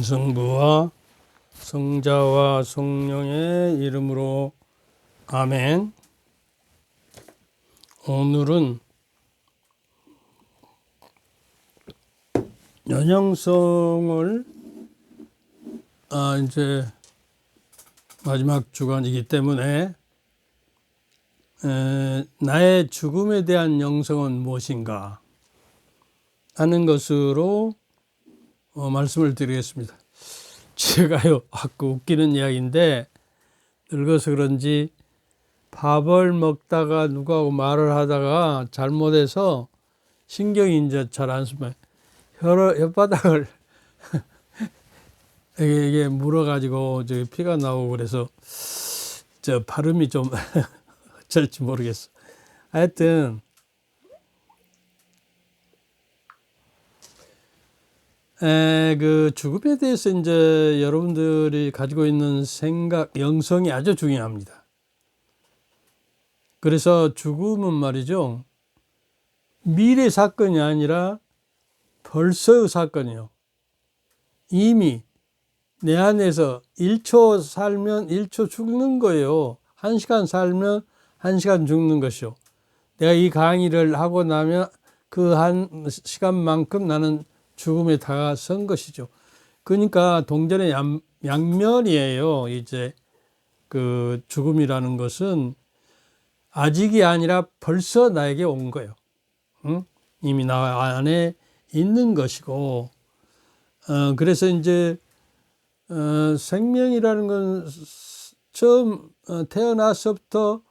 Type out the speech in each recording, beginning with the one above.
성부와 성자와 성령의 이름으로 아멘. 오늘은 연영성을 이제 마지막 주간이기 때문에 나의 죽음에 대한 영성은 무엇인가 하는 것으로 말씀을 드리겠습니다. 제가요, 아까 웃기는 이야기인데 늙어서 그런지 밥을 먹다가 누구하고 말을 하다가 잘못해서 신경이 이제 잘 안 쓰면 혓바닥을 이게 물어가지고 저 피가 나오고 그래서 저 발음이 좀 어쩔지 모르겠어. 하여튼 그 죽음에 대해서 이제 여러분들이 가지고 있는 생각, 영성이 아주 중요합니다. 그래서 죽음은 말이죠, 미래 사건이 아니라 벌써의 사건이요. 이미 내 안에서 1초 살면 1초 죽는 거예요. 1시간 살면 1시간 죽는 것이요. 내가 이 강의를 하고 나면 그 한 시간만큼 나는 죽음에 다가선 것이죠. 그러니까 동전의 양면이에요. 이제 그 죽음이라는 것은 아직이 아니라 벌써 나에게 온 거예요. 응? 이미 나 안에 있는 것이고, 그래서 이제 생명이라는 건 처음 태어나서부터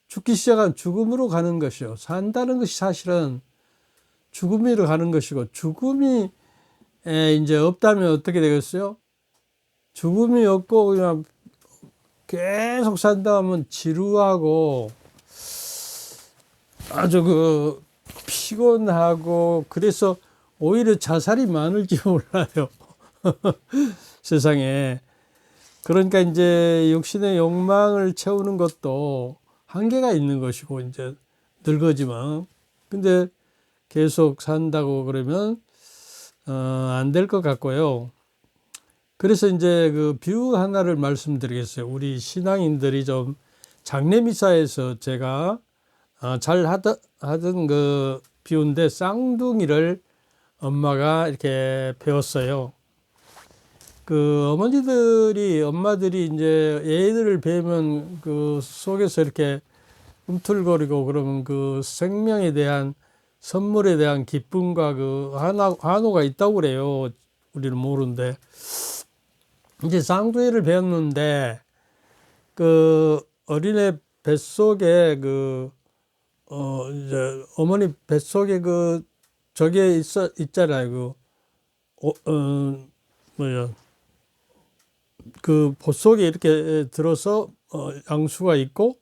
죽기 시작한 죽음으로 가는 것이요. 산다는 것이 사실은 죽음으로 가는 것이고, 죽음이 이제 없다면 어떻게 되겠어요? 죽음이 없고 그냥 계속 산다 하면 지루하고 아주 피곤하고, 그래서 오히려 자살이 많을지 몰라요. 세상에. 그러니까 이제 육신의 욕망을 채우는 것도 한계가 있는 것이고, 이제 늙어지면. 근데 계속 산다고 그러면 안 될 것 같고요. 그래서 이제 그 비유 하나를 말씀드리겠어요. 우리 신앙인들이 좀 장례미사에서 제가 잘 하던 그 비유인데, 쌍둥이를 엄마가 이렇게 배웠어요. 그 엄마들이 이제 애들을 뵈면 그 속에서 이렇게 꿈틀거리고 그러면 그 생명에 대한, 선물에 대한 기쁨과 그 환호가 있다고 그래요. 우리는 모르는데. 이제 쌍둥이를 배웠는데, 그 어린애 뱃속에 이제 어머니 뱃속에 저게 있잖아요. 그 뱃속에 이렇게 들어서 양수가 있고,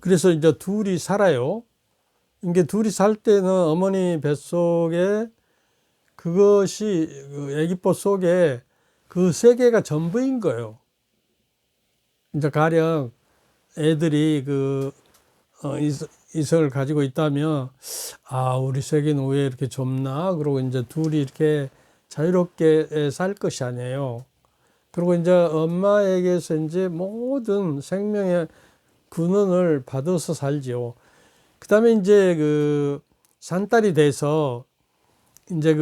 그래서 이제 둘이 살아요. 이게 둘이 살 때는 어머니 뱃속에 그것이 아기뽀 속에 그 세계가 전부인 거예요. 이제 가령 애들이 이성을 가지고 있다면, 우리 세계는 왜 이렇게 좁나? 그러고 이제 둘이 이렇게 자유롭게 살 것이 아니에요. 그리고 이제 엄마에게서 이제 모든 생명의 근원을 받아서 살지요. 그 다음에 이제 산딸이 돼서 이제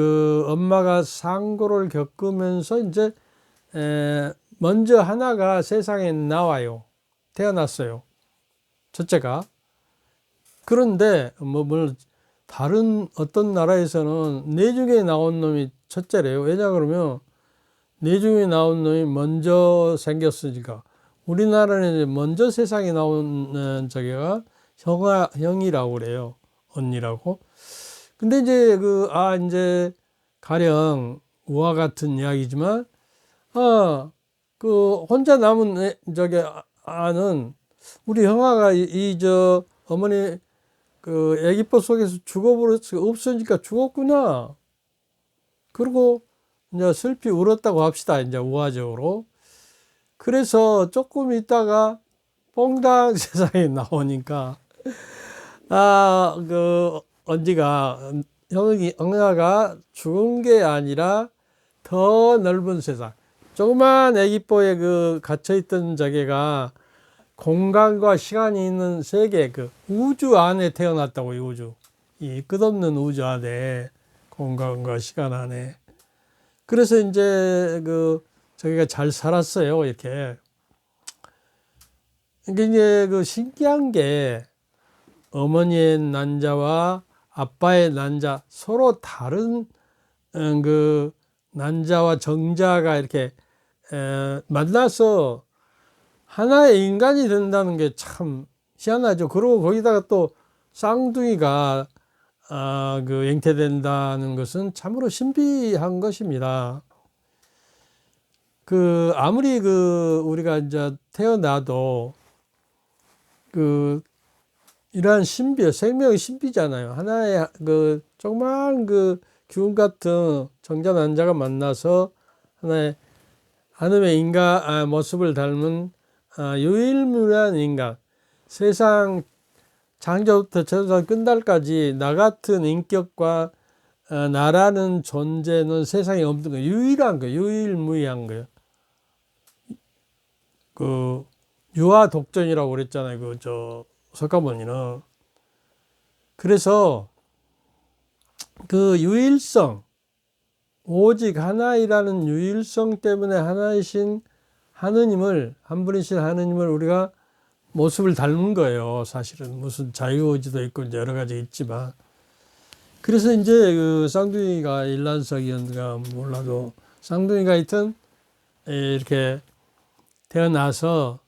엄마가 상고를 겪으면서 이제 먼저 하나가 세상에 나와요. 태어났어요. 첫째가. 그런데 다른 어떤 나라에서는 뇌중에 나온 놈이 첫째래요. 왜냐 그러면 뇌중에 나온 놈이 먼저 생겼으니까. 우리나라는 먼저 세상에 나온 저기가 형이라고 그래요. 언니라고. 근데 이제 이제 가령 우화 같은 이야기지만, 혼자 남은 아는 우리 형아가 어머니 아기뽀 속에서 죽어버렸어. 없으니까 죽었구나. 그리고 이제 슬피 울었다고 합시다. 이제 우화적으로. 그래서 조금 있다가 퐁당 세상에 나오니까, 언니가, 형아가 죽은 게 아니라 더 넓은 세상. 조그만 애기뽀에 그 갇혀있던 자기가 공간과 시간이 있는 세계, 그 우주 안에 태어났다고, 이 우주. 이 끝없는 우주 안에, 공간과 시간 안에. 그래서 이제 저기가 잘 살았어요, 이렇게. 이게 그 신기한 게 어머니의 난자와 아빠의 난자, 서로 다른 그 난자와 정자가 이렇게 만나서 하나의 인간이 된다는 게 참 희한하죠. 그리고 거기다가 또 쌍둥이가 그 잉태된다는 것은 참으로 신비한 것입니다. 아무리 우리가 이제 태어나도 이러한 신비, 생명의 신비잖아요. 하나의 조그만 기운 같은 정자 난자가 만나서 하나의 하나님의 인간 모습을 닮은 유일무이한 인간, 세상 창조부터 천상 끝날까지 나 같은 인격과 나라는 존재는 세상에 없는 거예요. 유일한 거예요. 유일무이한 거예요. 유아 독존이라고 그랬잖아요. 석가모니는. 그래서 유일성, 오직 하나이라는 유일성 때문에 하나이신 하느님을, 한 분이신 하느님을 우리가 모습을 닮은 거예요. 사실은 무슨 자유의지도 있고 이제 여러 가지 있지만. 그래서 이제 쌍둥이가 일란석이었는가 몰라도 쌍둥이가 하여튼 이렇게 태어나서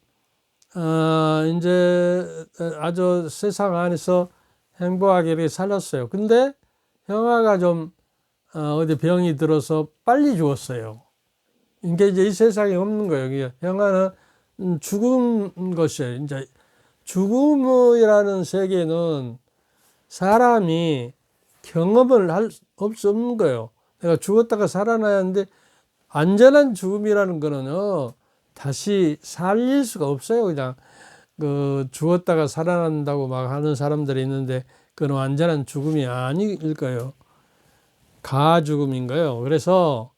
이제 아주 세상 안에서 행복하게 이렇게 살았어요. 근데 형아가 좀 어디 병이 들어서 빨리 죽었어요. 이게 이제 이 세상에 없는 거예요. 형아는 죽은 것이에요. 이제 죽음이라는 세계는 사람이 경험을 할 수 없는 거예요. 내가 죽었다가 살아나야 하는데 안전한 죽음이라는 거는요, 다시 살릴 수가 없어요. 그냥 죽었다가 살아난다고 막 하는 사람들이 있는데 그건 완전한 죽음이 아닐 거예요. 가아 죽음인 거예요. 그래서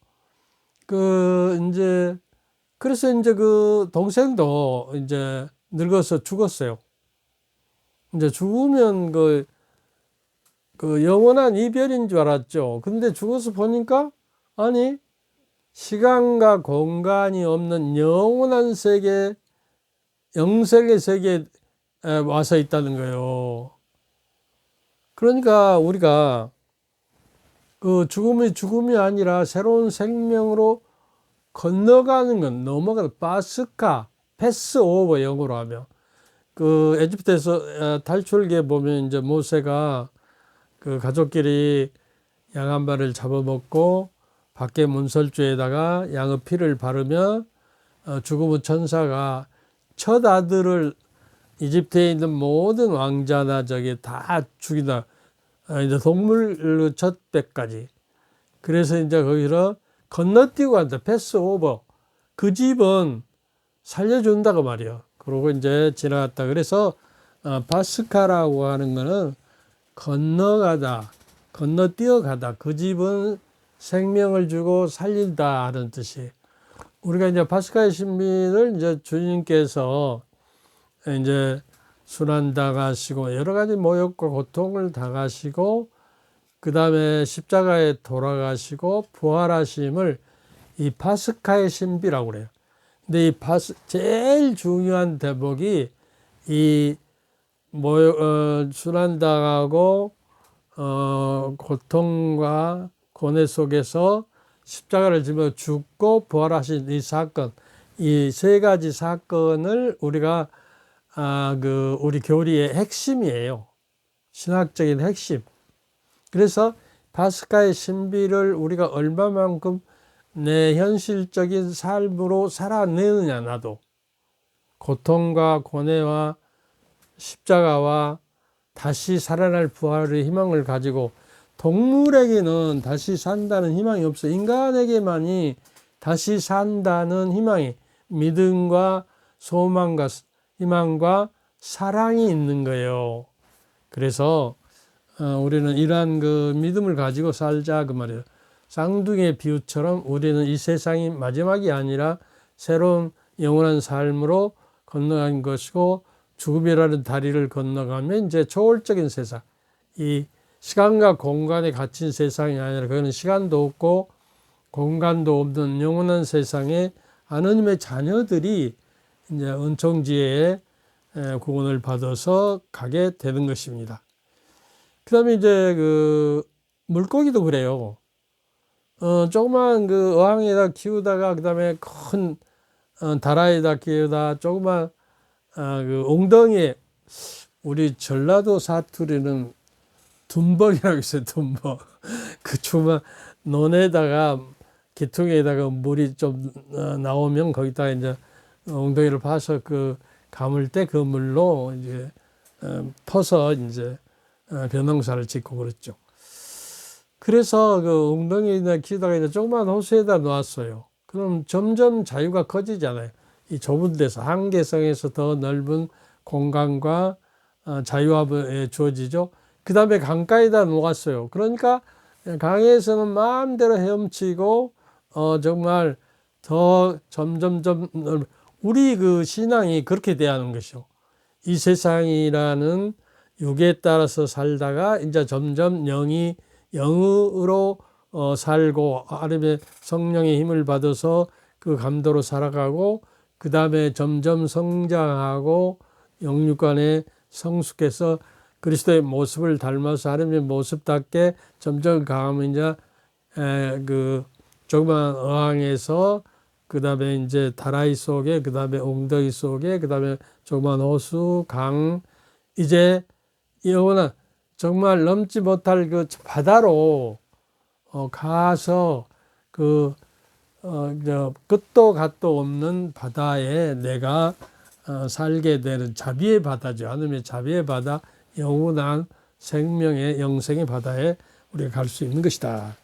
그래서 이제 동생도 이제 늙어서 죽었어요. 이제 죽으면 영원한 이별인 줄 알았죠. 근데 죽어서 보니까 아니, 시간과 공간이 없는 영원한 세계, 영생의 세계에 와서 있다는 거예요. 그러니까 우리가 죽음이 아니라 새로운 생명으로 건너가는 건, 넘어가는, 파스카, 패스오버 영어로 하면. 에집트에서 탈출기에 보면 이제 모세가 가족끼리 양 한 마리를 잡아먹고 밖에 문설주에다가 양의 피를 바르면 죽음의 천사가 첫 아들을 이집트에 있는 모든 왕자나 다 죽이다. 이제 동물 첫 배까지. 그래서 이제 거기서 건너뛰고 간다. 패스 오버. 그 집은 살려준다고 말이요. 그러고 이제 지나갔다. 그래서 파스카라고 하는 거는 건너가다, 건너뛰어가다. 그 집은 생명을 주고 살린다 하는 뜻이. 우리가 이제 파스카의 신비를 이제 주님께서 이제 순환 당하시고 여러 가지 모욕과 고통을 당하시고 그 다음에 십자가에 돌아가시고 부활하심을 이 파스카의 신비라고 그래요. 근데 제일 중요한 대목이 이 순환당하고 고통과 고뇌 속에서 십자가를 지며 죽고 부활하신 이 사건, 이 세 가지 사건을 우리가 우리 교리의 핵심이에요. 신학적인 핵심. 그래서 파스카의 신비를 우리가 얼마만큼 내 현실적인 삶으로 살아내느냐, 나도. 고통과 고뇌와 십자가와 다시 살아날 부활의 희망을 가지고, 동물에게는 다시 산다는 희망이 없어. 인간에게만이 다시 산다는 희망이, 믿음과 소망과 희망과 사랑이 있는 거예요. 그래서 우리는 이러한 믿음을 가지고 살자 그 말이에요. 쌍둥이의 비유처럼 우리는 이 세상이 마지막이 아니라 새로운 영원한 삶으로 건너간 것이고, 죽음이라는 다리를 건너가면 이제 초월적인 세상, 이 시간과 공간에 갇힌 세상이 아니라 그거는 시간도 없고 공간도 없는 영원한 세상에 하느님의 자녀들이 이제 은총지혜의 구원을 받아서 가게 되는 것입니다. 그 다음에 이제 그 물고기도 그래요. 조그만 그 어항에다 키우다가 그 다음에 큰 다라에다 키우다 조그만 그 웅덩이에, 우리 전라도 사투리는 둔벅이라고 있어요. 둔벅. 그 조그만 논에다가 기퉁에다가 물이 좀 나오면 거기다가 이제 웅덩이를 파서 그 감을 때 그 물로 이제 퍼서 이제 벼농사를 짓고 그랬죠. 그래서 그 웅덩이에다 키우다가 이제 조그만 호수에다 놓았어요. 그럼 점점 자유가 커지잖아요. 이 좁은 데서 한계성에서 더 넓은 공간과 자유함에 주어지죠. 그 다음에 강가에다 놓았어요. 그러니까 강에서는 마음대로 헤엄치고 정말 더 점점점 우리 그 신앙이 그렇게 대하는 것이요. 이 세상이라는 육에 따라서 살다가 이제 점점 영으로 살고 하나님의 성령의 힘을 받아서 그 감도로 살아가고, 그 다음에 점점 성장하고 영육간에 성숙해서 그리스도의 모습을 닮아서 하나님의 모습답게 점점 강하면 이제 그 조그만 어항에서, 그 다음에 이제 다라이 속에, 그 다음에 웅덩이 속에, 그 다음에 조그만 호수, 강, 이제 영원한 정말 넘지 못할 그 바다로 가서 그 끝도 갓도 없는 바다에 내가 살게 되는 자비의 바다죠. 하나님의 자비의 바다, 영원한 생명의 영생의 바다에 우리가 갈 수 있는 것이다.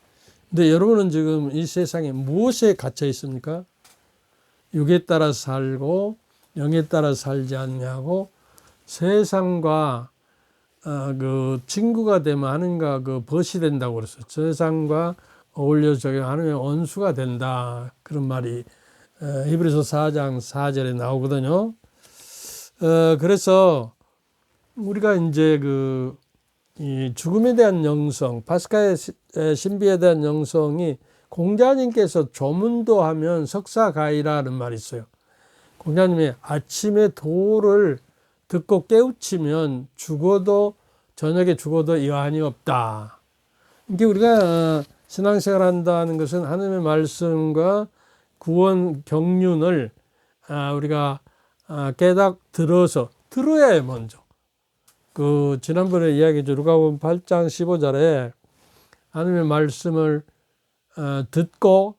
근데 여러분은 지금 이 세상에 무엇에 갇혀 있습니까? 육에 따라 살고 영에 따라 살지 않냐고, 세상과 그 친구가 되면 하는가 그 벗이 된다고 그랬어요. 세상과 어울려 적용하는 원수가 된다. 그런 말이 히브리서 4장 4절에 나오거든요. 그래서 우리가 이제 이 죽음에 대한 영성, 파스카의 신비에 대한 영성이, 공자님께서 조문도 하면 석사가이라는 말이 있어요. 공자님이 아침에 도를 듣고 깨우치면 저녁에 죽어도 여한이 없다. 이게 우리가 신앙생활 한다는 것은 하나님의 말씀과 구원 경륜을 우리가 들어서 들어야 해요. 먼저 지난번에 이야기했죠. 누가복음 8장 15절에 하나님의 말씀을 듣고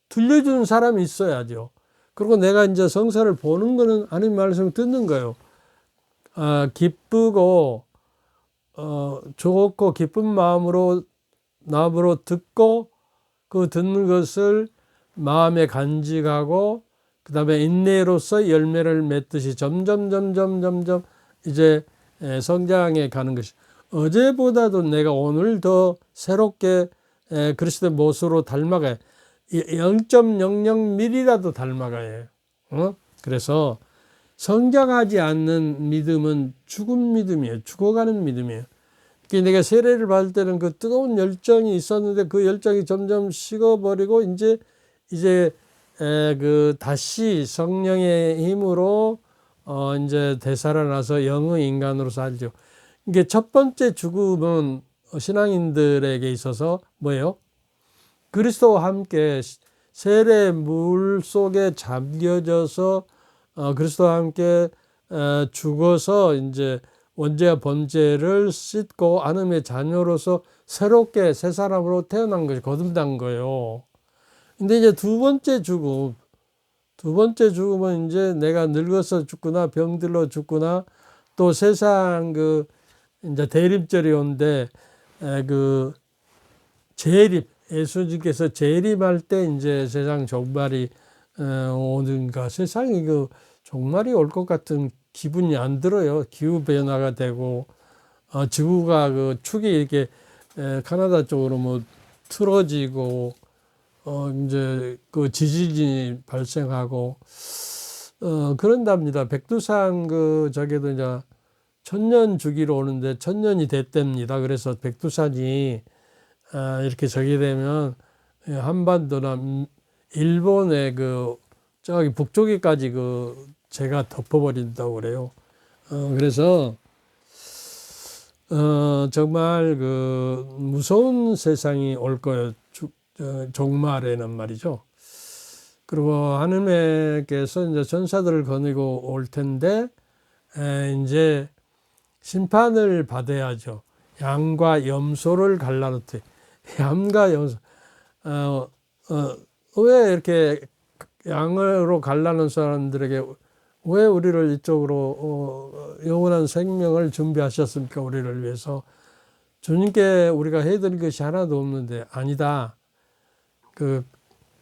들려주는 사람이 있어야죠. 그리고 내가 이제 성서를 보는 거는 하나님 말씀을 듣는 거예요. 기쁘고 좋고 기쁜 마음으로 듣고 그 듣는 것을 마음에 간직하고, 그 다음에 인내로서 열매를 맺듯이 점점 이제 성장해 가는 것이, 어제보다도 내가 오늘 더 새롭게 그리스도의 모습으로 닮아가야, 0.00mm라도 닮아가야 해요. 그래서 성장하지 않는 믿음은 죽은 믿음이에요. 죽어가는 믿음이에요. 내가 세례를 받을 때는 그 뜨거운 열정이 있었는데 그 열정이 점점 식어버리고 이제 다시 성령의 힘으로 이제 되살아나서 영의 인간으로 살죠. 이게 첫 번째 죽음은 신앙인들에게 있어서 뭐예요? 그리스도와 함께 세례 물 속에 잠겨져서 그리스도와 함께 죽어서 이제 원죄와 번죄를 씻고 하나님의 자녀로서 새롭게 새 사람으로 태어난 것이 거듭난 거예요. 근데 이제 두 번째 죽음은 이제 내가 늙어서 죽거나 병들어 죽거나, 또 세상 이제 대립절이 온데 재림, 예수님께서 재림할 때 이제 세상 종말이 오는가, 세상이 종말이 올 것 같은 기분이 안 들어요. 기후 변화가 되고 지구가 축이 이렇게 캐나다 쪽으로 틀어지고 이제 그 지진이 발생하고 그런답니다. 백두산 저게도 이제 천년 주기로 오는데 천년이 됐답니다. 그래서 백두산이 이렇게 저기 되면 한반도나 일본의 저기 북쪽에까지 제가 덮어버린다고 그래요. 그래서 정말 무서운 세상이 올 거예요. 종말에는 말이죠. 그리고 하느님께서 이제 전사들을 거느리고 올 텐데 이제 심판을 받아야죠. 양과 염소를 갈라놓되 양과 염소 왜 이렇게 양으로 갈라놓은 사람들에게 왜 우리를 이쪽으로 영원한 생명을 준비하셨습니까? 우리를 위해서. 주님께 우리가 해드릴 것이 하나도 없는데 아니다.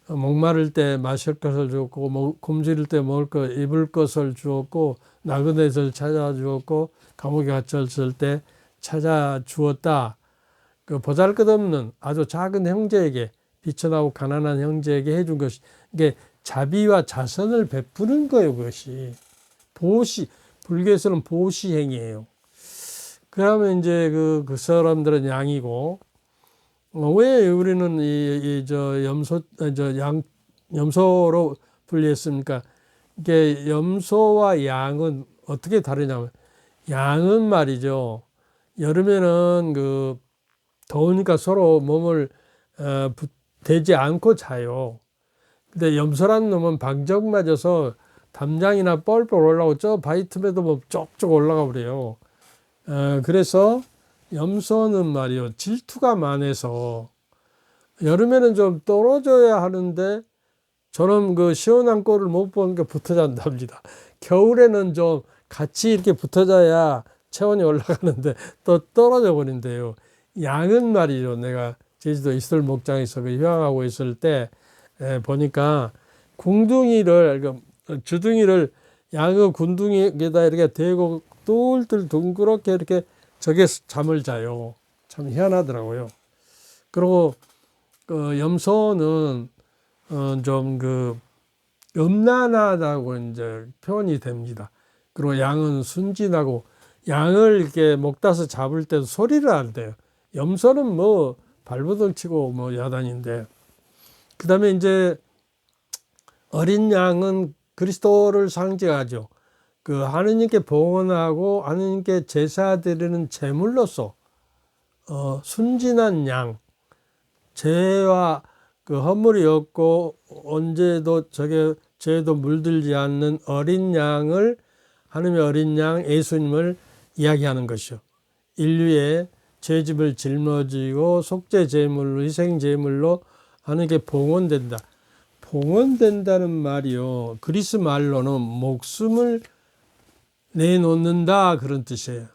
목마를 때 마실 것을 주었고 굶주릴 때 먹을 것 입을 것을 주었고 나그네를 찾아 주었고 감옥에 갇혔을 때 찾아 주었다. 보잘것없는 아주 작은 형제에게 비천하고 가난한 형제에게 해준 것이 이게 자비와 자선을 베푸는 거예요. 그것이 보시, 불교에서는 보시행위예요. 그러면 이제 그 사람들은 양이고 왜 우리는 염소로 분리했습니까? 이게 염소와 양은 어떻게 다르냐면 양은 말이죠. 여름에는 더우니까 서로 몸을 대지 않고 자요. 근데 염소라는 놈은 방적 맞아서 담장이나 뻘뻘 올라오고 저 바위 틈에도 뭐 쪽쪽 올라가 버려요. 그래서 염소는 말이요 질투가 많아서 여름에는 좀 떨어져야 하는데 저는 시원한 꼴을 못 보니까 붙어 잔답니다. 겨울에는 좀 같이 이렇게 붙어 자야 체온이 올라가는데 또 떨어져 버린대요. 양은 말이죠. 내가 제주도 이슬 목장에서 휴양하고 있을 때 보니까 주둥이를 양의 군둥이에다 이렇게 대고 똘똘 둥그렇게 이렇게 저게 잠을 자요. 참 희한하더라고요. 그리고 염소는 좀 음란하다고 이제 표현이 됩니다. 그리고 양은 순진하고 양을 이렇게 목다서 잡을 때도 소리를 안 돼요. 염소는 뭐 발버둥 치고 뭐 야단인데. 그 다음에 이제 어린 양은 그리스도를 상징하죠. 하느님께 봉헌하고 하느님께 제사 드리는 제물로서 순진한 양, 죄와 허물이 없고 언제도 죄도 물들지 않는 어린 양을 하느님의 어린 양 예수님을 이야기하는 것이요. 인류의 죄짐을 짊어지고 속죄 제물로 희생 제물로 하느님께 봉헌된다. 봉헌된다는 말이요. 그리스 말로는 목숨을 내놓는다 그런 뜻이에요.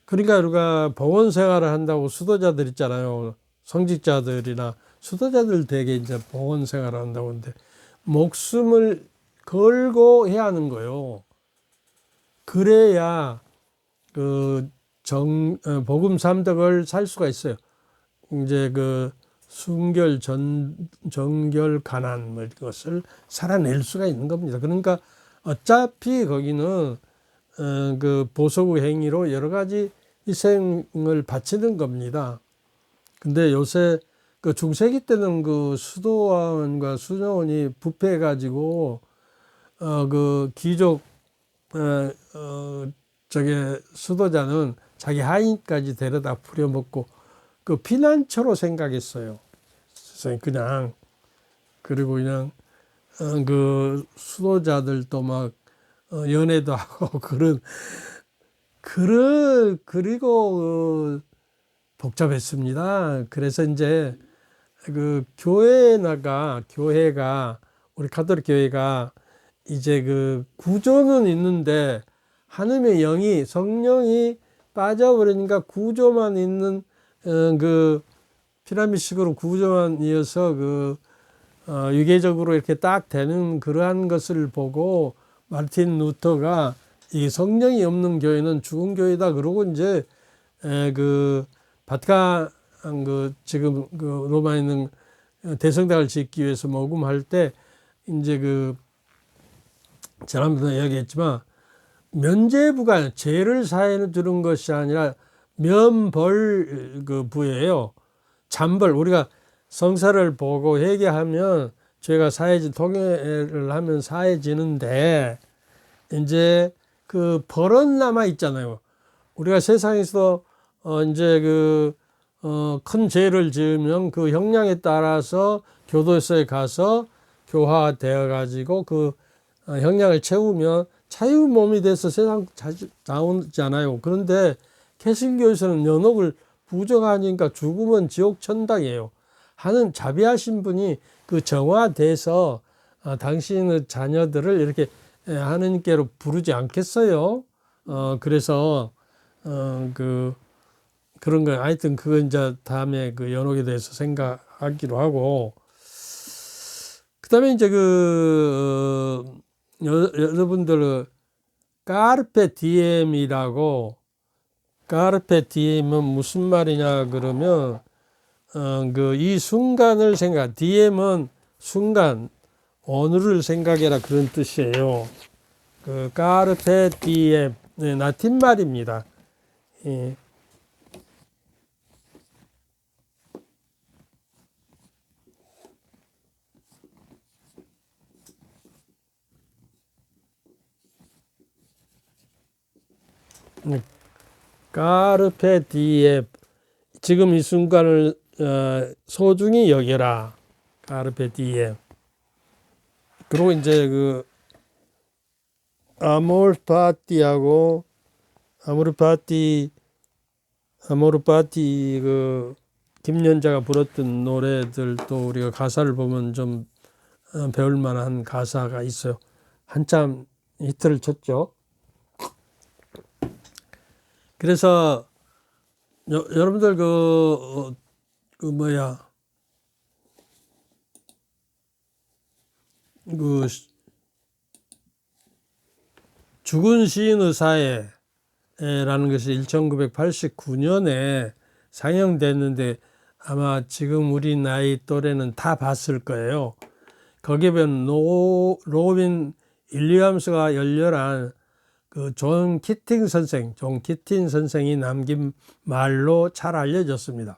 그러니까 우리가 봉헌 생활을 한다고 수도자들 있잖아요. 성직자들이나 수도자들 되게 이제 봉헌 생활을 한다고 하는데 목숨을 걸고 해야 하는 거예요. 그래야 복음 삼덕을 살 수가 있어요. 이제 순결, 정결, 가난 뭐 이것을 살아낼 수가 있는 겁니다. 그러니까 어차피 거기는 보석 행위로 여러 가지 희생을 바치는 겁니다. 근데 요새 중세기 때는 수도원과 수녀원이 부패해가지고 귀족 수도자는 자기 하인까지 데려다 부려먹고 피난처로 생각했어요. 그냥 그리고 그냥 수도자들도 막 연애도 하고 그리고 복잡했습니다. 그래서 이제 교회가 우리 가톨릭 교회가 이제 구조는 있는데 하느님의 영이 성령이 빠져버리니까 구조만 있는 피라미드식으로 구조만 이어서 유계적으로 이렇게 딱 되는 그러한 것을 보고 마르틴 루터가 이 성령이 없는 교회는 죽은 교회다 그러고 이제 바티칸 그 지금 그 로마에 있는 대성당을 짓기 위해서 모금할 때 이제 그 지난번에 이야기했지만 면죄부가 죄를 사해 주는 것이 아니라 면벌 그 부예요. 잔벌. 우리가 성사를 보고 회개하면 죄가 사해지 통회를 하면 사해지는데 이제 그 벌은 남아 있잖아요. 우리가 세상에서 이제 큰 죄를 지으면 그 형량에 따라서 교도소에 가서 교화되어 가지고 그 형량을 채우면 자유 몸이 돼서 세상 자주 나오잖아요. 그런데 개신교에서는 연옥을 부정하니까 죽으면 지옥 천당이에요 하는 자비하신 분이 그 정화돼서 당신의 자녀들을 이렇게 하느님께로 부르지 않겠어요. 그래서 그런 거 하여튼 그건 이제 다음에 그 연옥에 대해서 생각하기로 하고, 그다음에 이제 여러분들 까르페 디엠이라고, 까르페 디엠은 무슨 말이냐 그러면 이 순간을 생각, 디엠은 순간, 오늘을 생각해라 그런 뜻이에요. 그 까르페 디엠, 네, 라틴 말입니다. 예. 까르페 디엠, 지금 이 순간을 소중히 여겨라. 까르페 디엠. 그리고 이제 그 아모르 파티하고 아모르 파티 그 김연자가 불렀던 노래들도 우리가 가사를 보면 좀 배울 만한 가사가 있어요. 한참 히트를 쳤죠. 그래서 여러분들 그 죽은 시인의 사회라는 것이 1989년에 상영됐는데 아마 지금 우리 나이 또래는 다 봤을 거예요. 거기에 보면 로빈 윌리엄스가 열렬한 그 존 키팅 선생이 남긴 말로 잘 알려졌습니다.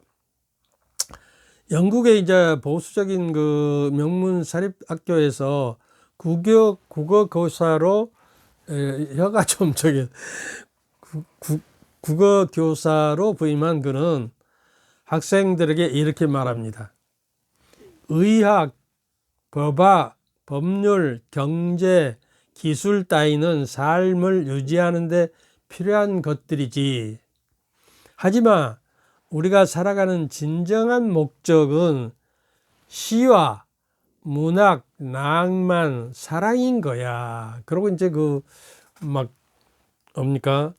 영국의 이제 보수적인 그 명문 사립학교에서 국어 교사로 혀가 좀 국어 교사로 부임한 그는 학생들에게 이렇게 말합니다. 의학, 법학, 법률, 경제, 기술 따위는 삶을 유지하는 데 필요한 것들이지. 하지만 우리가 살아가는 진정한 목적은 시와 문학, 낭만, 사랑인 거야. 그리고 이제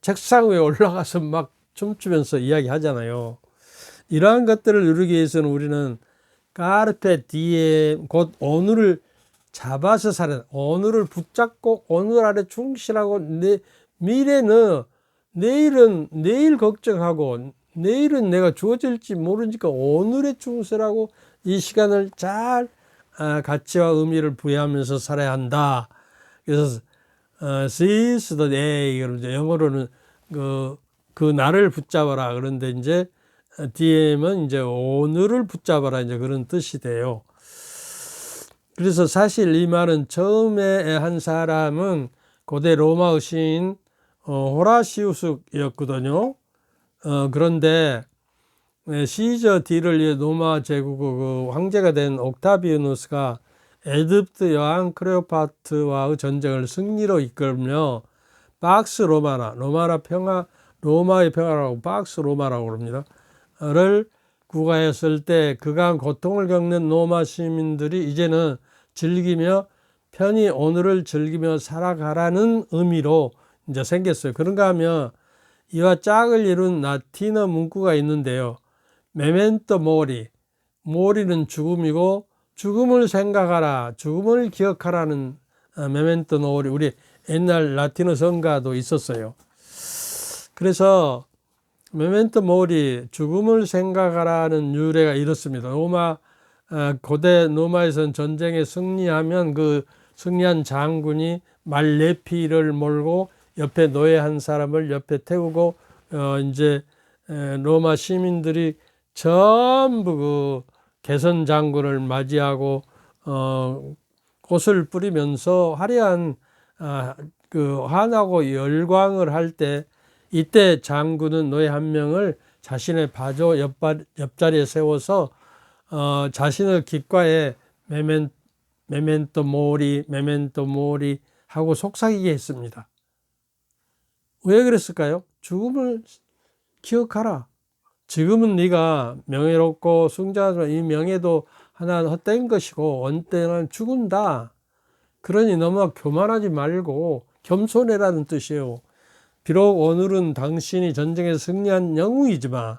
책상 위에 올라가서 막 춤추면서 이야기 하잖아요. 이러한 것들을 이루기 위해서는 우리는 까르페 디엠, 곧 오늘을 잡아서 살아야, 오늘을 붙잡고 오늘 안에 충실하고, 미래는 내일 걱정하고 내일은 내가 주어질지 모르니까 오늘에 충실하고 이 시간을 잘 가치와 의미를 부여하면서 살아야 한다. 그래서 seize the day, 영어로는 그 날을 붙잡아라. 그런데 이제 DM은 이제 오늘을 붙잡아라, 이제 그런 뜻이 돼요. 그래서 사실 이 말은 처음에 한 사람은 고대 로마의 시인 호라시우스였거든요. 그런데 시저 D를 위해 로마 제국의 그 황제가 된 옥타비아누스가 에집트 여왕 클레오파트와의 전쟁을 승리로 이끌며 박스 로마의 평화라고 박스 로마라고 그럽니다. 를 구가했을 때 그간 고통을 겪는 로마 시민들이 이제는 즐기며 편히 오늘을 즐기며 살아가라는 의미로 이제 생겼어요. 그런가 하면 이와 짝을 이룬 라틴어 문구가 있는데요. 메멘토 모리, 모리는 죽음이고 죽음을 생각하라, 죽음을 기억하라는 메멘토 모리, 우리 옛날 라틴어 성가도 있었어요. 그래서 메멘토 모리, 죽음을 생각하라는 유래가 이렇습니다. 고대 로마에서는 전쟁에 승리하면 그 승리한 장군이 말 4피를 몰고 옆에 노예 한 사람을 옆에 태우고 이제 로마 시민들이 전부 그 개선 장군을 맞이하고 꽃을 뿌리면서 화려한 그 환하고 열광을 할 때, 이때 장군은 노예 한 명을 자신의 바조 옆자리에 세워서 자신의 귓가에 메멘토 모리 하고 속삭이게 했습니다. 왜 그랬을까요? 죽음을 기억하라. 지금은 네가 명예롭고 숭자하지만 이 명예도 하나 헛된 것이고 언제나 죽은다. 그러니 너무 교만하지 말고 겸손해라는 뜻이에요. 비록 오늘은 당신이 전쟁에 승리한 영웅이지만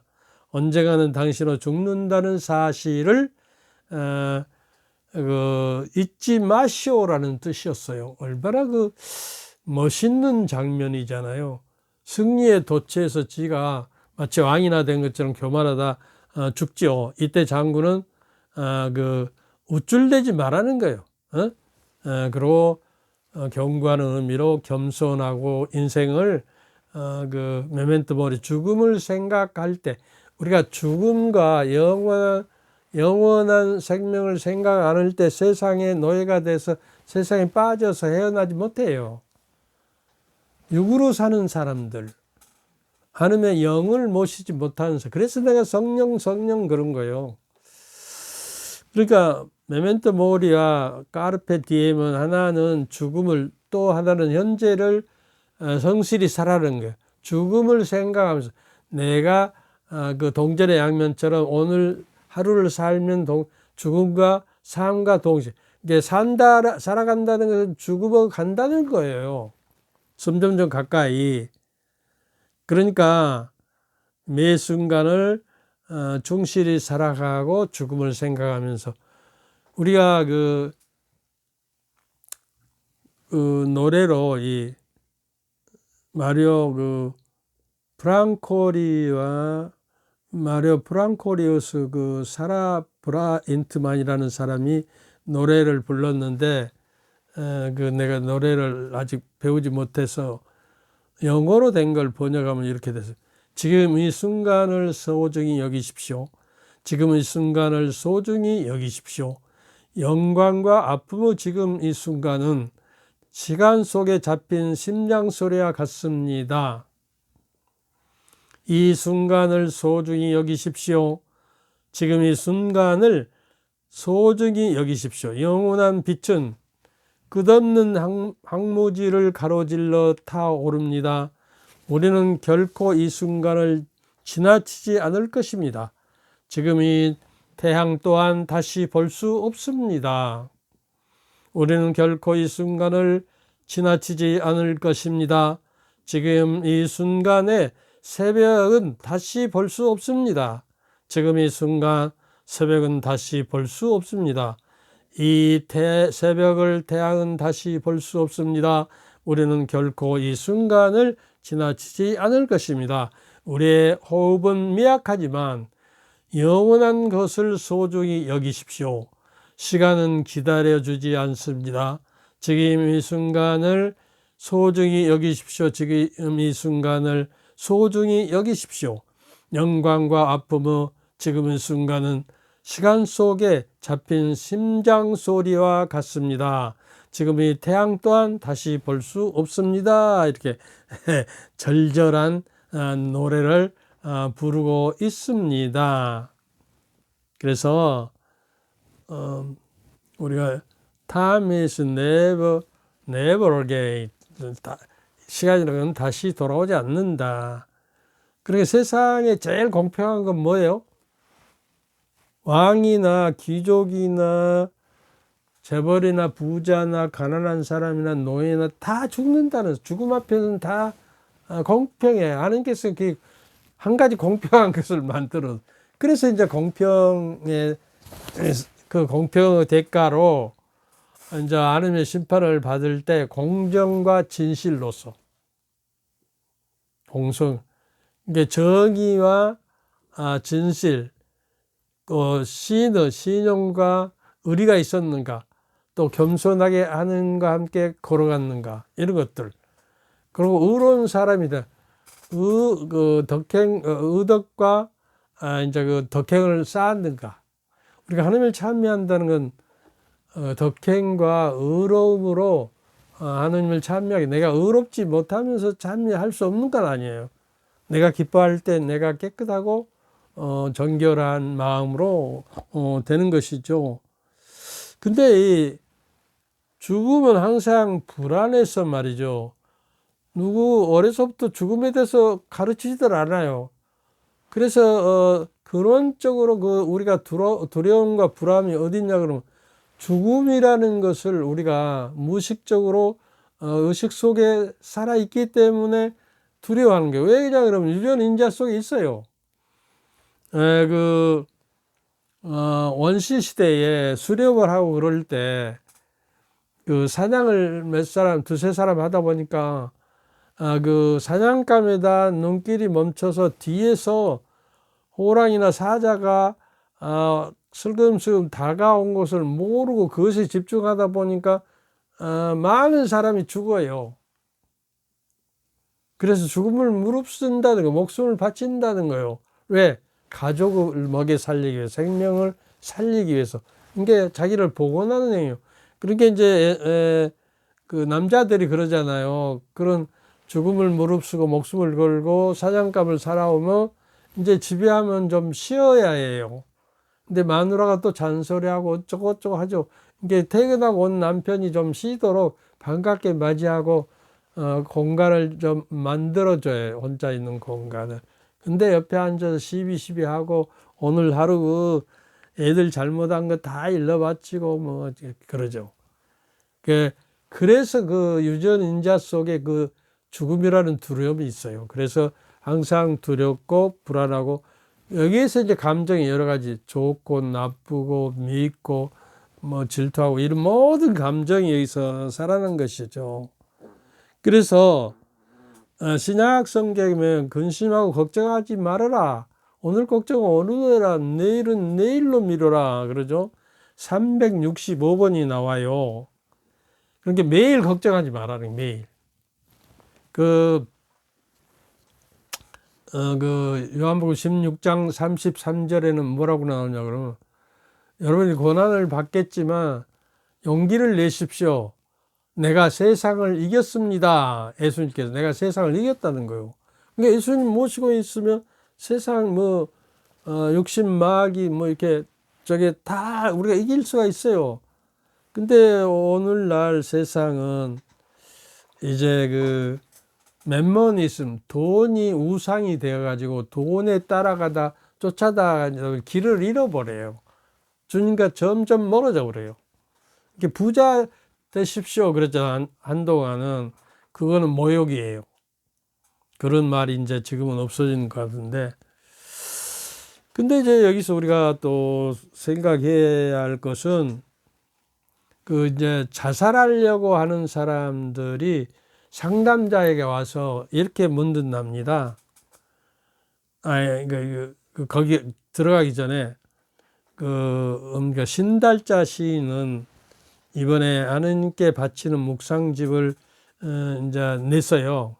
언젠가는 당신은 죽는다는 사실을 잊지 마시오라는 뜻이었어요. 얼마나 그 멋있는 장면이잖아요. 승리에 도취해서 지가 마치 왕이나 된 것처럼 교만하다 죽지요. 이때 장군은 우쭐대지 말라는 거예요. 그리고 경고하는 의미로 겸손하고 인생을 메멘토 모리, 죽음을 생각할 때 우리가 죽음과 영원한 생명을 생각 안 할 때 세상의 노예가 돼서 세상에 빠져서 헤어나지 못해요. 육으로 사는 사람들, 아니면 영을 모시지 못하는 사람. 그래서 내가 성령 그런 거예요. 그러니까 메멘토 모리와 까르페 디엠은 하나는 죽음을, 또 하나는 현재를 성실히 살아가는 거예요. 죽음을 생각하면서 내가 그 동전의 양면처럼 오늘 하루를 살면 죽음과 삶과 동시에 이게 살아간다는 것은 죽음으로 간다는 거예요. 점점점 가까이. 그러니까 매 순간을 충실히 살아가고 죽음을 생각하면서 우리가 그 노래로 이 마리오 프랑코리우스 그 사라 브라인트만이라는 사람이 노래를 불렀는데 내가 노래를 아직 배우지 못해서 영어로 된 걸 번역하면 이렇게 됐어요. 지금 이 순간을 소중히 여기십시오. 지금 이 순간을 소중히 여기십시오. 영광과 아픔의 지금 이 순간은 시간 속에 잡힌 심장 소리와 같습니다. 이 순간을 소중히 여기십시오. 지금 이 순간을 소중히 여기십시오. 영원한 빛은 끝없는 항무지를 가로질러 타오릅니다. 우리는 결코 이 순간을 지나치지 않을 것입니다. 지금 이 태양 또한 다시 볼 수 없습니다. 우리는 결코 이 순간을 지나치지 않을 것입니다. 지금 이 순간에 새벽은 다시 볼 수 없습니다. 지금 이 순간 새벽은 다시 볼 수 없습니다. 이 새벽을 태양은 다시 볼 수 없습니다. 우리는 결코 이 순간을 지나치지 않을 것입니다. 우리의 호흡은 미약하지만 영원한 것을 소중히 여기십시오. 시간은 기다려주지 않습니다. 지금 이 순간을 소중히 여기십시오. 지금 이 순간을 소중히 여기십시오. 영광과 아픔의 지금 이 순간은 시간 속에 잡힌 심장 소리와 같습니다. 지금 이 태양 또한 다시 볼 수 없습니다. 이렇게 절절한 노래를 부르고 있습니다. 그래서 우리가 time is never again, 시간이라는 건 다시 돌아오지 않는다. 그러니까 세상에 제일 공평한 건 뭐예요? 왕이나 귀족이나 재벌이나 부자나 가난한 사람이나 노예나 다 죽는다는, 죽음 앞에는 다 공평해. 하나님께서 한 가지 공평한 것을 만들어. 그래서 이제 공평의 대가로 이제 하나님의 심판을 받을 때 공정과 진실로서 이게 정의와 진실, 또 신의 신용과 의리가 있었는가, 또 겸손하게 하는가 함께 걸어갔는가, 이런 것들. 그리고 의로운 사람이다. 의덕과 이제 그 덕행을 쌓았는가. 우리가 하나님을 찬미한다는 건 덕행과 의로움으로 하나님을 찬미하게, 내가 의롭지 못하면서 찬미할 수 없는 건 아니에요. 내가 기뻐할 때 내가 깨끗하고 정결한 마음으로 되는 것이죠. 근데 이 죽음은 항상 불안해서 말이죠. 누구 어려서부터 죽음에 대해서 가르치지들 않아요. 그래서 근원적으로 그 우리가 두려움과 불안이 어딨냐 그러면, 죽음이라는 것을 우리가 무의식적으로 의식 속에 살아있기 때문에 두려워하는 거예요. 왜냐 그러면 유전 인자 속에 있어요. 원시 시대에 수렵을 하고 그럴 때 그 사냥을 두세 사람 하다 보니까 그 사냥감에다 눈길이 멈춰서 뒤에서 호랑이나 사자가 슬금슬금 다가온 것을 모르고 그것에 집중하다 보니까 많은 사람이 죽어요. 그래서 죽음을 무릅쓴다는 거, 목숨을 바친다는 거예요. 왜? 가족을 먹여 살리기 위해서, 생명을 살리기 위해서. 이게 자기를 복원하는 행위예요. 그러니까 이제 그 남자들이 그러잖아요. 그런 죽음을 무릅쓰고 목숨을 걸고 사냥감을 살아오면 이제 집에 하면 좀 쉬어야 해요. 근데 마누라가 또 잔소리하고 어쩌고저쩌고 하죠. 이게 퇴근하고 온 남편이 좀 쉬도록 반갑게 맞이하고 공간을 좀 만들어줘요. 혼자 있는 공간을. 근데 옆에 앉아서 시비 하고 오늘 하루 그 애들 잘못한 거 다 일러바치고 뭐 그러죠. 그래서 그 유전인자 속에 그 죽음이라는 두려움이 있어요. 그래서 항상 두렵고 불안하고, 여기에서 이제 감정이 여러 가지, 좋고 나쁘고 믿고 뭐 질투하고 이런 모든 감정이 여기서 살아난 것이죠. 그래서 신약 성경이면 근심하고 걱정하지 말아라. 오늘 걱정은 오늘이라 내일은 내일로 미뤄라. 그러죠. 365번이 나와요. 그러니까 매일 걱정하지 말아라. 매일. 그 요한복음 16장 33절에는 뭐라고 나오냐 그러면, 여러분이 고난을 받겠지만 용기를 내십시오. 내가 세상을 이겼습니다. 예수님께서 내가 세상을 이겼다는 거예요. 그러니까 예수님 모시고 있으면 세상 육신 마귀 이렇게 저게 다 우리가 이길 수가 있어요. 근데 오늘날 세상은 이제 그 맨머니즘, 돈이 우상이 되어가지고 돈에 따라가다 쫓아다가 길을 잃어버려요. 주님과 점점 멀어져 버려요. 이렇게 부자 되십시오 그랬잖아. 한동안은. 그거는 모욕이에요. 그런 말이 이제 지금은 없어진 것 같은데. 근데 이제 여기서 우리가 또 생각해야 할 것은, 그 이제 자살하려고 하는 사람들이 상담자에게 와서 이렇게 묻는답니다. 거기 들어가기 전에 그러니까 신달자 시인은 이번에 하느님께 바치는 묵상집을 이제 냈어요.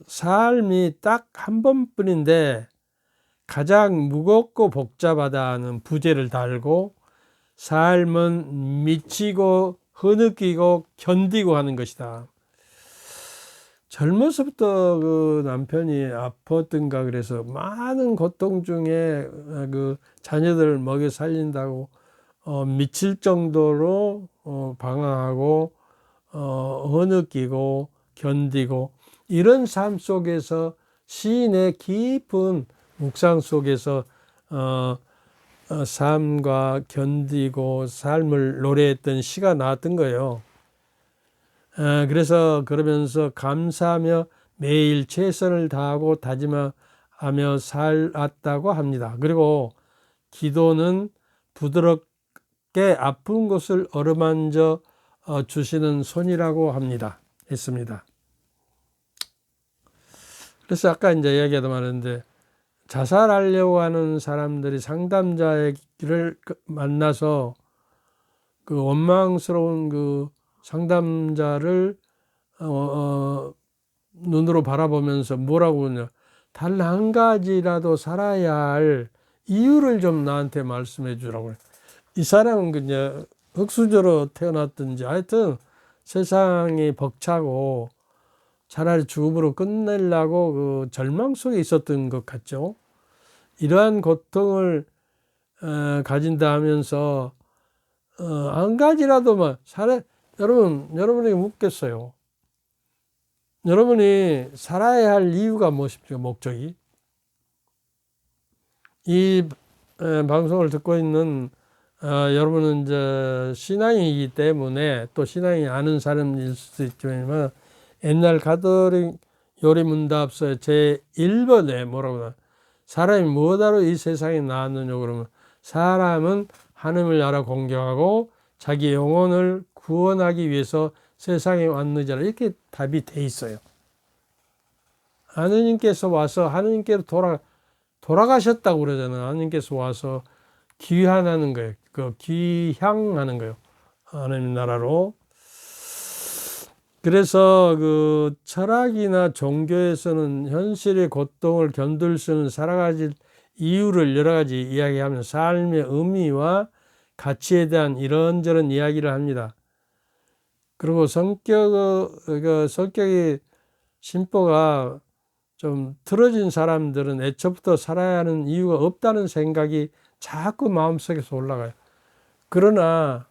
삶이 딱 한 번뿐인데 가장 무겁고 복잡하다는 부제를 달고, 삶은 미치고 흐느끼고 견디고 하는 것이다. 젊어서부터 그 남편이 아팠던가 그래서 많은 고통 중에 그 자녀들을 먹여 살린다고 미칠 정도로 방황하고 흐느끼고 견디고, 이런 삶 속에서 시인의 깊은 묵상 속에서 삶과 견디고 삶을 노래했던 시가 나왔던 거예요. 그래서 그러면서 감사하며 매일 최선을 다하고 다짐하며 살았다고 합니다. 그리고 기도는 부드럽게 아픈 곳을 어루만져 주시는 손이라고 합니다. 했습니다. 그래서 아까 이제 이야기하다 말했는데, 자살하려고 하는 사람들이 상담자를 만나서 그 원망스러운 그 상담자를 눈으로 바라보면서 뭐라고 하냐, 단 한 가지라도 살아야 할 이유를 좀 나한테 말씀해 주라고. 이 사람은 그냥 흙수저로 태어났든지 하여튼 세상이 벅차고 차라리 죽음으로 끝내려고 그 절망 속에 있었던 것 같죠. 이러한 고통을 가진다 하면서 한 가지라도 여러분에게 묻겠어요. 여러분이 살아야 할 이유가 무엇입니까? 목적이. 이 방송을 듣고 있는 여러분은 이제 신앙이기 때문에, 또 신앙이 아는 사람일 수도 있지만, 옛날 가톨릭 요리문답서 제1번에 뭐라고 하나, 사람이 무엇하러 이 세상에 나왔느냐 그러면, 사람은 하나님을 나라 공경하고 자기 영혼을 구원하기 위해서 세상에 왔느니라, 이렇게 답이 돼 있어요. 하느님께서 와서 하느님께로 돌아가셨다고 그러잖아요. 하느님께서 와서 귀환하는 거예요. 그 귀향하는 거예요. 하나님 나라로. 그래서 그 철학이나 종교에서는 현실의 고통을 견딜 수 있는 살아가질 이유를 여러 가지 이야기하면서 삶의 의미와 가치에 대한 이런저런 이야기를 합니다. 그리고 성격이 심보가 좀 틀어진 사람들은 애초부터 살아야 하는 이유가 없다는 생각이 자꾸 마음속에서 올라가요. 그러나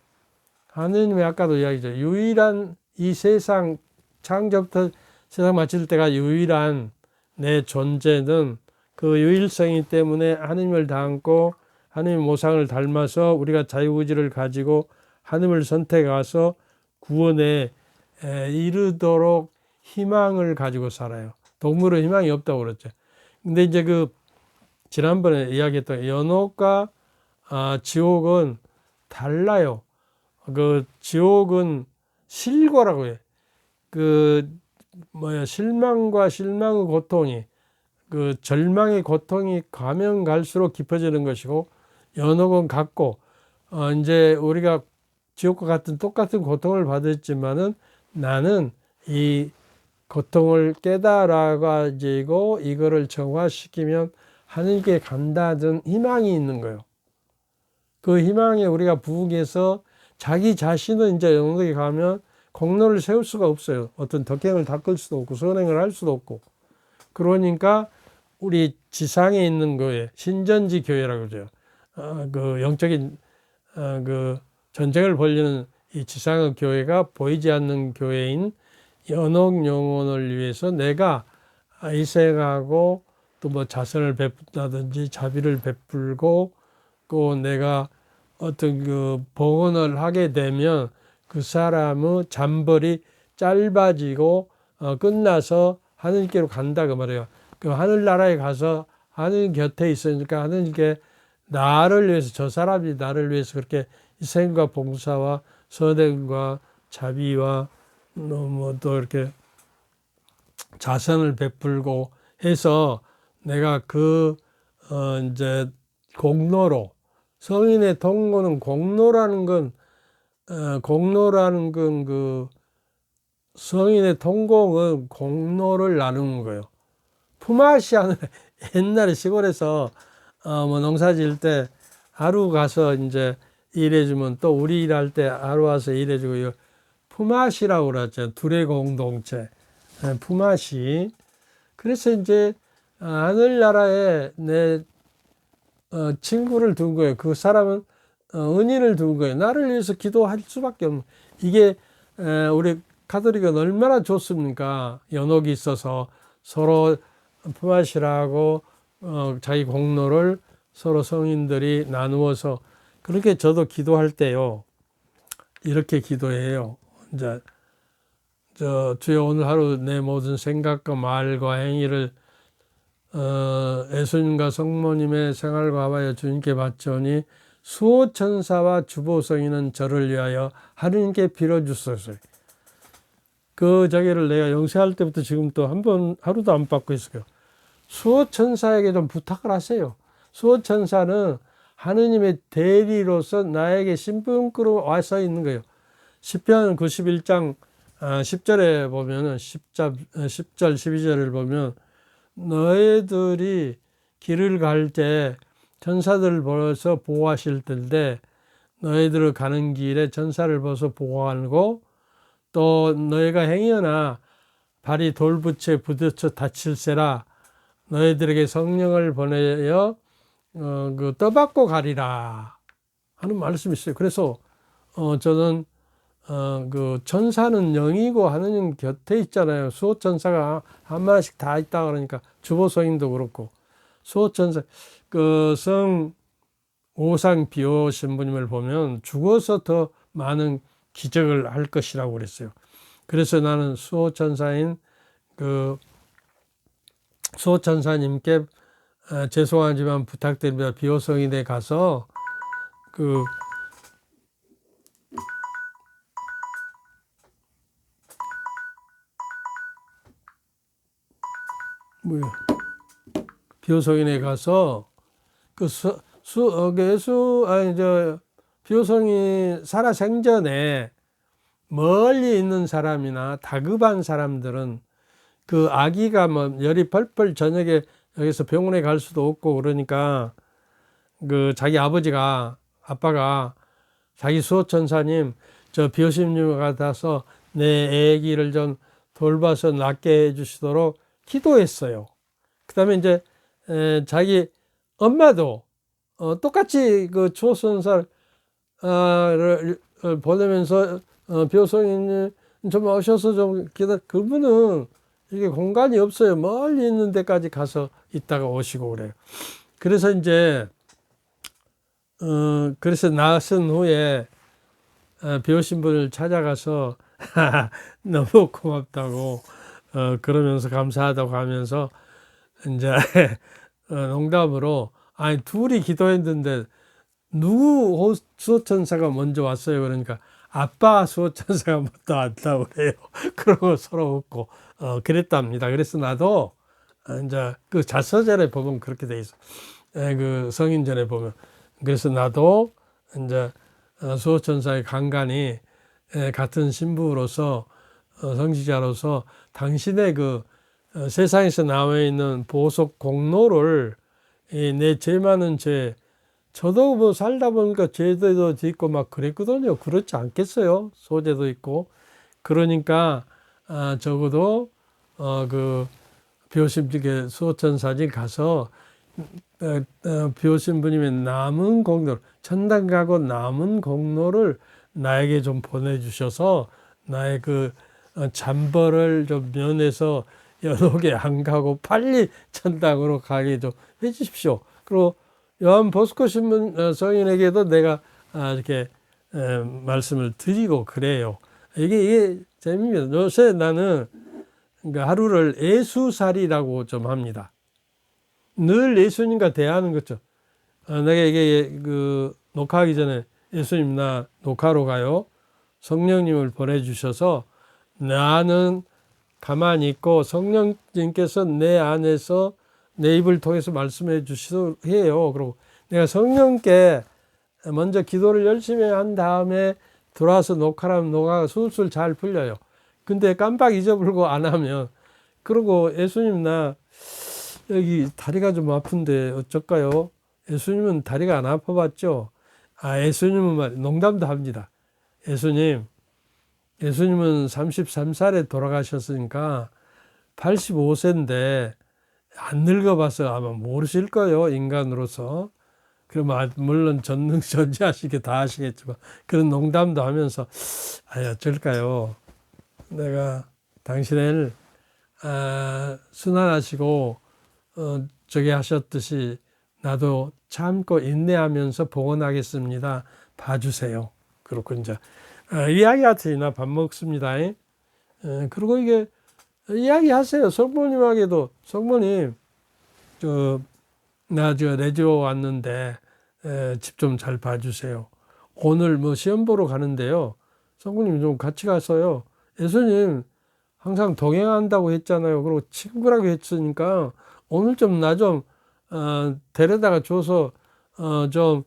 하느님이 아까도 이야기했죠. 유일한 이 세상, 창조부터 세상 마칠 때가 유일한 내 존재는 그 유일성이기 때문에 하느님을 닮고 하느님 모상을 닮아서 우리가 자유의지를 가지고 하느님을 선택해서 구원에 이르도록 희망을 가지고 살아요. 동물은 희망이 없다고 그랬죠. 근데 이제 지난번에 이야기했던 연옥과 지옥은 달라요. 그 지옥은 실고라고 해요. 실망과 실망의 고통이, 절망의 고통이 가면 갈수록 깊어지는 것이고, 연옥은 같고, 이제 우리가 지옥과 같은 똑같은 고통을 받았지만은 나는 이 고통을 깨달아 가지고 이거를 정화시키면 하늘께 간다는 희망이 있는 거예요. 그 희망에 우리가 부응해서 자기 자신은 이제 영역에 가면 공로를 세울 수가 없어요. 어떤 덕행을 닦을 수도 없고 선행을 할 수도 없고. 그러니까 우리 지상에 있는 거에 신전지 교회라고 그러죠. 그 영적인 전쟁을 벌이는 이 지상의 교회가 보이지 않는 교회인 연옥 영혼을 위해서 내가 희생하고 또 뭐 자선을 베푼다든지 자비를 베풀고 또 내가 어떤 봉헌을 하게 되면 그 사람의 잠벌이 짧아지고 끝나서 하늘께로 간다 그 말이에요. 그 하늘나라에 가서 하늘 곁에 있으니까 하늘께 나를 위해서, 저 사람이 나를 위해서 그렇게 희생과 봉사와 선행과 자비와 또 이렇게 자선을 베풀고 해서 내가 이제 공로로, 성인의 통고는 공로라는 건 성인의 통공은 공로를 나누는 거예요. 품앗이하는 옛날에 시골에서 뭐 농사 지을 때 하루 가서 이제 일해주면 또 우리 일할 때 하루 와서 일해주고, 이거 품앗이라고 그러죠. 둘의 공동체. 품앗이. 그래서 이제 하늘나라에 내 친구를 둔 거예요. 그 사람은 은인을 둔 거예요. 나를 위해서 기도할 수밖에 없는. 이게 우리 가톨릭은 얼마나 좋습니까? 연옥이 있어서 서로 품앗이라고 자기 공로를 서로 성인들이 나누어서, 그렇게 저도 기도할 때요, 이렇게 기도해요. 이제 주여, 오늘 하루 내 모든 생각과 말과 행위를 예수님과 성모님의 생활과 합하여 주님께 바치오니 수호천사와 주보성이는 저를 위하여 하느님께 빌어주소서. 그 자기를 내가 영세할 때부터 지금 또 한 번 하루도 안 받고 있어요. 수호천사에게 좀 부탁을 하세요. 수호천사는 하느님의 대리로서 나에게 신분으로 와서 있는 거예요. 시편 91장 10절에 보면은 10절 12절을 보면 너희들이 길을 갈 때 천사들을 보내서 보호하실 텐데 너희들 가는 길에 천사를 보서 보호하고 또 너희가 행여나 발이 돌붙에 부딪혀 다칠세라 너희들에게 성령을 보내어 그 떠받고 가리라 하는 말씀이 있어요. 그래서 저는 그 천사는 영이고 하느님 곁에 있잖아요. 수호천사가 한 마리씩 다 있다 그러니까 주보성인도 그렇고 수호천사 그 성 오상 비오 신부님을 보면 죽어서 더 많은 기적을 할 것이라고 그랬어요. 그래서 나는 수호천사인 그 수호천사님께 죄송하지만 부탁드립니다. 비오성인에 가서 그 뭐야 비오성인에 가서 그 비오성이 살아 생전에 멀리 있는 사람이나 다급한 사람들은 그 아기가 뭐 열이 펄펄 저녁에 여기서 병원에 갈 수도 없고 그러니까 그 자기 아빠가 자기 수호천사님 저 비오심님 같아서 내 아기를 좀 돌봐서 낫게 해주시도록 기도했어요. 그 다음에 이제 자기 엄마도 똑같이 그 수호천사를 보내면서 비오성님 좀 오셔서 좀 그분은 이게 공간이 없어요. 멀리 있는 데까지 가서 있다가 오시고 그래요. 그래서 이제 그래서 나선 후에 비오신 분을 찾아가서 너무 고맙다고 그러면서 감사하다고 하면서 이제 농담으로 아니 둘이 기도했는데 누구 수호천사가 먼저 왔어요. 그러니까 아빠 수호천사가 먼저 왔다고 그래요. 그러고 서로 웃고 그랬답니다. 그래서 나도 이제 그 자서전에 보면 그렇게 돼 있어. 그 성인전에 보면 그래서 나도 이제 수호천사의 간간히 같은 신부로서 성직자로서 당신의 그 세상에서 나와 있는 보석 공로를 내 죄 많은 죄 저도 뭐 살다 보니까 죄도 있고 막 그랬거든요. 그렇지 않겠어요? 소재도 있고 그러니까 적어도 그 비오심직의 수호천사님 가서 비오신부님의 남은 공로 천당 가고 남은 공로를 나에게 좀 보내주셔서 나의 그 잠벌을 좀 면해서 연옥에 안 가고 빨리 천당으로 가게 좀 해주십시오. 그리고 요한 보스코 신문 성인에게도 내가 이렇게 말씀을 드리고 그래요. 이게 재미입니다. 요새 나는 그러니까 하루를 예수살이라고 좀 합니다. 늘 예수님과 대하는 거죠. 내가 이게 그 녹화하기 전에 예수님 나 녹화로 가요. 성령님을 보내주셔서 나는 가만히 있고 성령님께서 내 안에서 내 입을 통해서 말씀해 주시도록 해요. 그리고 내가 성령께 먼저 기도를 열심히 한 다음에 들어와서 녹화를 하면 녹화가 술술 잘 풀려요. 근데 깜빡 잊어버리고 안 하면 그러고 예수님 나 여기 다리가 좀 아픈데 어쩔까요? 예수님은 다리가 안 아파봤죠? 예수님은 농담도 합니다. 예수님은 33살에 돌아가셨으니까 85세인데 안 늙어봐서 아마 모르실 거예요. 인간으로서. 그럼 물론 전능전지하시게 다 하시겠지만 그런 농담도 하면서 어쩔까요? 내가 당신을 순환하시고 저기 하셨듯이 나도 참고 인내하면서 봉헌하겠습니다. 봐주세요. 그렇고 이제 이야기하더니 밥 먹습니다. 그리고 이게 이야기하세요. 성모님에게도 성모님 나 레지오 왔는데 집 좀 잘 봐주세요. 오늘 뭐 시험 보러 가는데요. 성모님 좀 같이 가서요. 예수님 항상 동행한다고 했잖아요. 그리고 친구라고 했으니까 오늘 좀 나 좀 데려다가 줘서 좀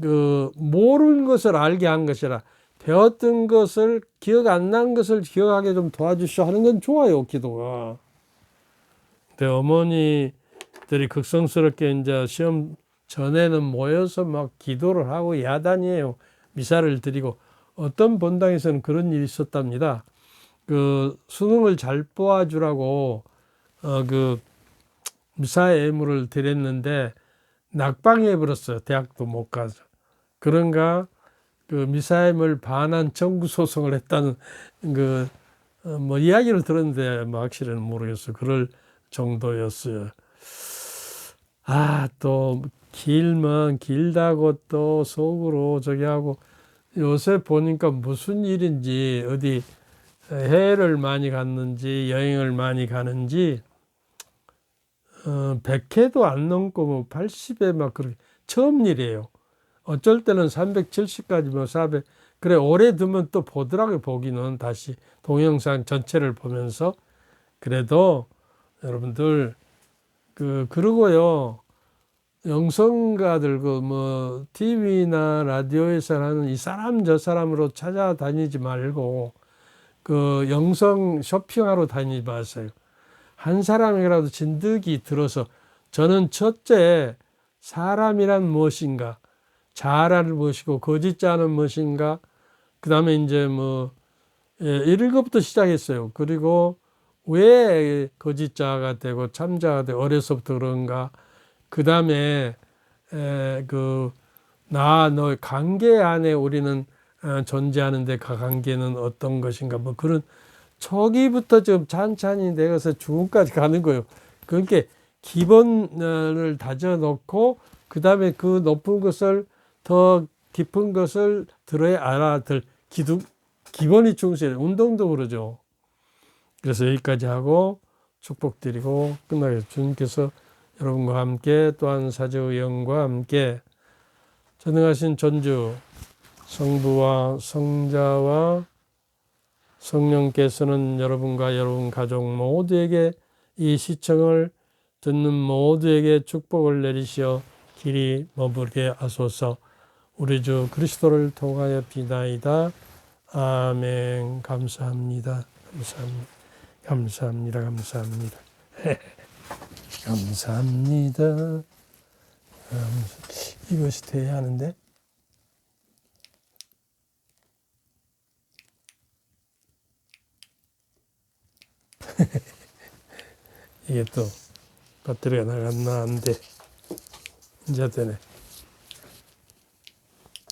그 모르는 것을 알게 한 것이라 배웠던 것을 기억 안 난 것을 기억하게 좀 도와주시오 하는 건 좋아요, 기도가. 근데 어머니들이 극성스럽게 이제 시험 전에는 모여서 막 기도를 하고 야단이에요. 미사를 드리고 어떤 본당에서는 그런 일이 있었답니다. 그 수능을 잘 뽑아주라고 그 미사의 예물을 드렸는데 낙방해 버렸어요. 대학도 못 가서. 그런가 그 미사임을 반한 청구 소송을 했다는 그 뭐 이야기를 들었는데 뭐 확실히는 모르겠어요. 그럴 정도였어요. 또 길면 길다고 또 속으로 저기 하고 요새 보니까 무슨 일인지 어디 해외를 많이 갔는지 여행을 많이 가는지 100회도 안 넘고 뭐 80회 막 그렇게 처음 일이에요. 어쩔 때는 370까지 뭐 400. 그래 오래 두면 또 보더라고요. 보기는 다시 동영상 전체를 보면서. 그래도 여러분들 그러고요. 영성가들 그 뭐 TV나 라디오에서 하는 이 사람 저 사람으로 찾아다니지 말고 그 영성 쇼핑하러 다니지 마세요. 한 사람이라도 진득이 들어서 저는 첫째 사람이란 무엇인가, 자아란 무엇이고 거짓자는 무엇인가, 그 다음에 이제 뭐 1것부터 시작했어요. 그리고 왜 거짓자가 되고 참자가 되고 어려서부터 그런가, 그 다음에 너 관계 안에 우리는 존재하는데 그 관계는 어떤 것인가, 뭐 그런 초기부터 좀 찬찬히 내가서 죽음까지 가는 거예요. 그러니까 기본을 다져 놓고 그 다음에 그 높은 것을 더 깊은 것을 들어야 알아들 기본이 충실해. 운동도 그러죠. 그래서 여기까지 하고 축복드리고 끝나겠습니다. 주님께서 여러분과 함께 또한 사제의 영과 함께 전능하신 전주 성부와 성자와 성령께서는 여러분과 여러분 가족 모두에게 이 시청을 듣는 모두에게 축복을 내리시어 길이 머무르게 하소서. 우리 주 그리스도를 통하여 비나이다. 아멘. 감사합니다. 감사합니다. 감사합니다. 감사합니다. 감사합니다. 이것이 돼야 하는데. 이게 또 배터리가 나갔나 안 돼. 이제 되네.